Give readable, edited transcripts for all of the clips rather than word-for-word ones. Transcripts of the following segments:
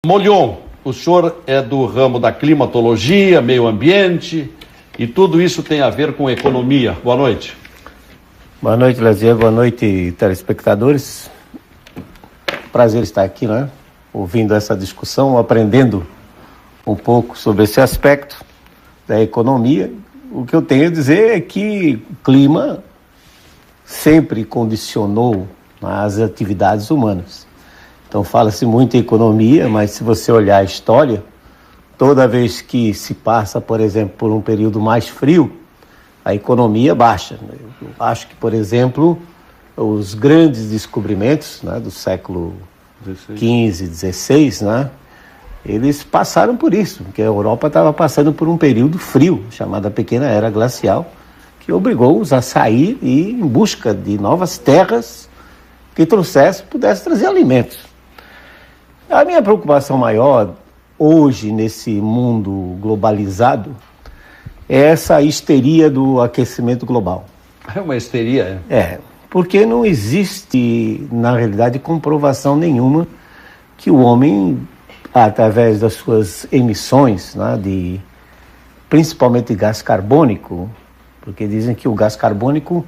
Molion, o senhor é do ramo da climatologia, meio ambiente, e tudo isso tem a ver com economia. Boa noite. Boa noite, Lazier. Boa noite, telespectadores. Prazer estar aqui, né? Ouvindo essa discussão, aprendendo um pouco sobre esse aspecto da economia. O que eu tenho a dizer é que o clima sempre condicionou as atividades humanas. Então fala-se muito em economia, mas se você olhar a história, toda vez que se passa, por exemplo, por um período mais frio, a economia baixa. Eu acho que, por exemplo, os grandes descobrimentos, né, do século XV, XVI, né, eles passaram por isso, porque a Europa estava passando por um período frio, chamada Pequena Era Glacial, que obrigou-os a sair e ir em busca de novas terras que pudessem trazer alimentos. A minha preocupação maior hoje, nesse mundo globalizado, é essa histeria do aquecimento global. É uma histeria, porque não existe, na realidade, comprovação nenhuma que o homem, através das suas emissões, né, principalmente de gás carbônico, porque dizem que o gás carbônico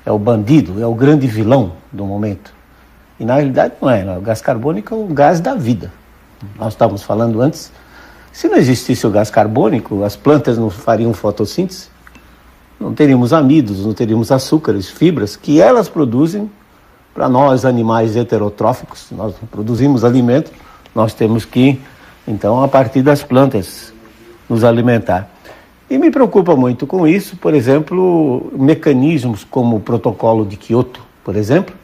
é o bandido, é o grande vilão do momento. E na realidade não é, o gás carbônico é o gás da vida. Nós estávamos falando antes, se não existisse o gás carbônico, as plantas não fariam fotossíntese, não teríamos amidos, não teríamos açúcares, fibras, que elas produzem para nós, animais heterotróficos. Nós produzimos alimento, nós temos que, então, a partir das plantas, nos alimentar. E me preocupa muito com isso, por exemplo, mecanismos como o protocolo de Kyoto, por exemplo,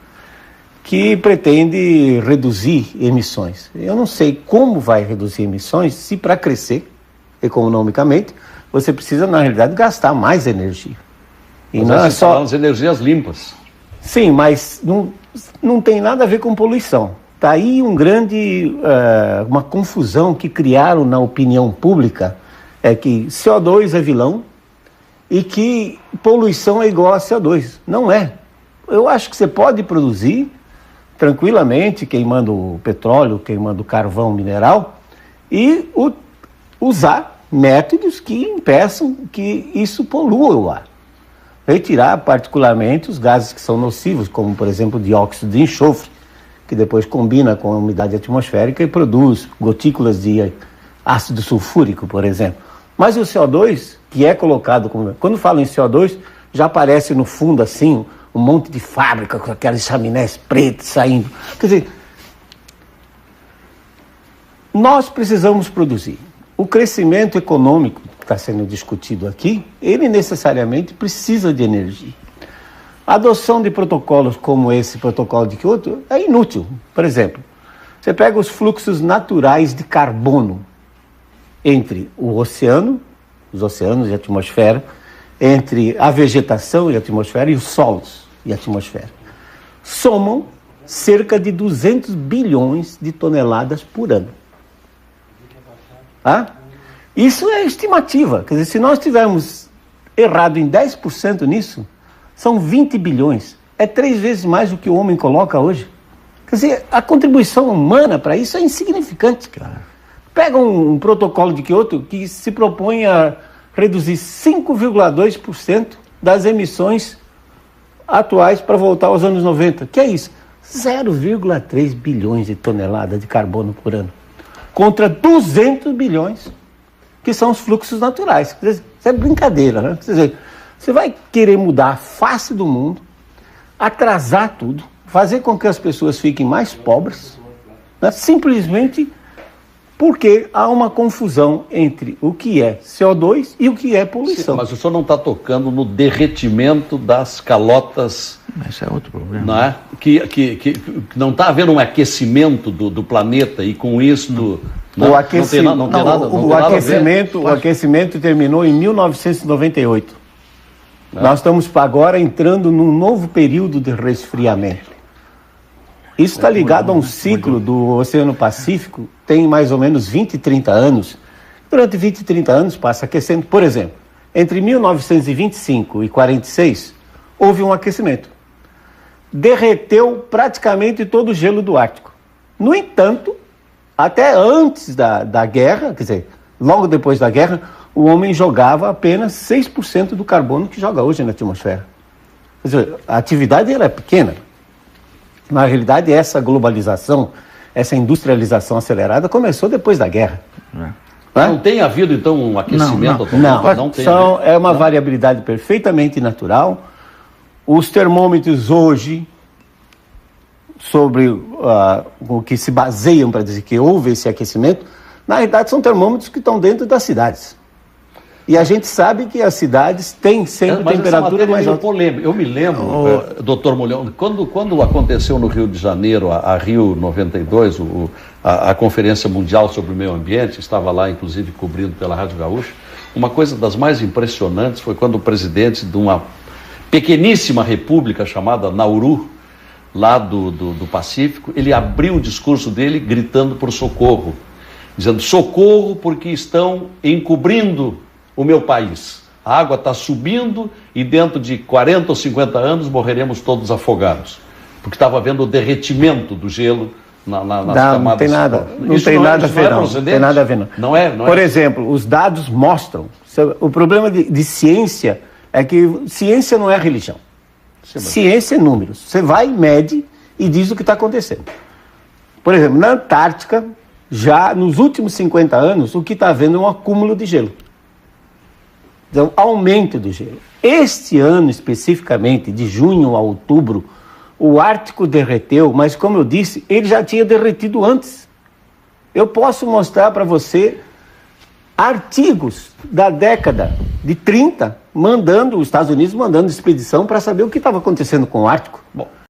que pretende reduzir emissões. Eu não sei como vai reduzir emissões se para crescer economicamente você precisa, na realidade, gastar mais energia. E não é só as energias limpas. Sim, mas não tem nada a ver com poluição. Está aí uma confusão que criaram na opinião pública, é que CO2 é vilão e que poluição é igual a CO2. Não é. Eu acho que você pode produzir tranquilamente, queimando petróleo, queimando carvão mineral, e usar métodos que impeçam que isso polua o ar. Retirar particularmente os gases que são nocivos, como, por exemplo, o dióxido de enxofre, que depois combina com a umidade atmosférica e produz gotículas de ácido sulfúrico, por exemplo. Mas o CO2, que é colocado como... Quando falo em CO2, já aparece no fundo assim um monte de fábrica com aquelas chaminés pretas saindo. Quer dizer, nós precisamos produzir. O crescimento econômico que está sendo discutido aqui, ele necessariamente precisa de energia. A adoção de protocolos como esse protocolo de Kyoto é inútil. Por exemplo, você pega os fluxos naturais de carbono entre o oceano, os oceanos e a atmosfera, entre a vegetação e a atmosfera e os solos e a atmosfera. Somam cerca de 200 bilhões de toneladas por ano. Isso é estimativa. Quer dizer, se nós tivermos errado em 10% nisso, são 20 bilhões. É 3 vezes mais do que o homem coloca hoje. Quer dizer, a contribuição humana para isso é insignificante. Pega um protocolo de Kyoto que se propõe a reduzir 5,2% das emissões atuais para voltar aos anos 90. Que é isso? 0,3 bilhões de toneladas de carbono por ano. Contra 200 bilhões, que são os fluxos naturais. Quer dizer, isso é brincadeira, né? Quer dizer, você vai querer mudar a face do mundo, atrasar tudo, fazer com que as pessoas fiquem mais pobres, né? Simplesmente porque há uma confusão entre o que é CO2 e o que é poluição. Sim, mas o senhor não está tocando no derretimento das calotas. Mas é outro problema. Não é? Que não está havendo um aquecimento do planeta e com isso... O aquecimento terminou em 1998. Nós estamos agora entrando num novo período de resfriamento. Isso está ligado a um ciclo do Oceano Pacífico, tem mais ou menos 20, 30 anos. Durante 20, 30 anos passa aquecendo. Por exemplo, entre 1925 e 46, houve um aquecimento. Derreteu praticamente todo o gelo do Ártico. No entanto, Até antes da guerra, quer dizer, logo depois da guerra, o homem jogava apenas 6% do carbono que joga hoje na atmosfera. Quer dizer, a atividade ela é pequena. Na realidade, essa globalização, essa industrialização acelerada começou depois da guerra. Não tem havido, então, um aquecimento? Não tem. É uma variabilidade perfeitamente natural. Os termômetros hoje, sobre o que se baseiam para dizer que houve esse aquecimento, na realidade são termômetros que estão dentro das cidades. E a gente sabe que as cidades têm sempre temperatura mais alta. Polêmica. Eu me lembro, doutor Molhão, quando aconteceu no Rio de Janeiro, a Rio 92, a Conferência Mundial sobre o Meio Ambiente, estava lá, inclusive, cobrindo pela Rádio Gaúcha, uma coisa das mais impressionantes foi quando o presidente de uma pequeníssima república chamada Nauru, lá do Pacífico, ele abriu o discurso dele gritando por socorro, dizendo: socorro porque estão encobrindo o meu país. A água está subindo e dentro de 40 ou 50 anos morreremos todos afogados. Porque estava havendo o derretimento do gelo nas camadas. Não tem nada. Não tem nada a ver, não. Não tem nada a ver, não. Não é? Por exemplo, os dados mostram. O problema de ciência é que ciência não é religião. Ciência é números. Você vai, mede e diz o que está acontecendo. Por exemplo, na Antártica, já nos últimos 50 anos, o que está havendo é um acúmulo de gelo. Então, aumento do gelo. Este ano, especificamente, de junho a outubro, o Ártico derreteu, mas, como eu disse, ele já tinha derretido antes. Eu posso mostrar para você artigos da década de 30, os Estados Unidos mandando expedição para saber o que estava acontecendo com o Ártico. Bom,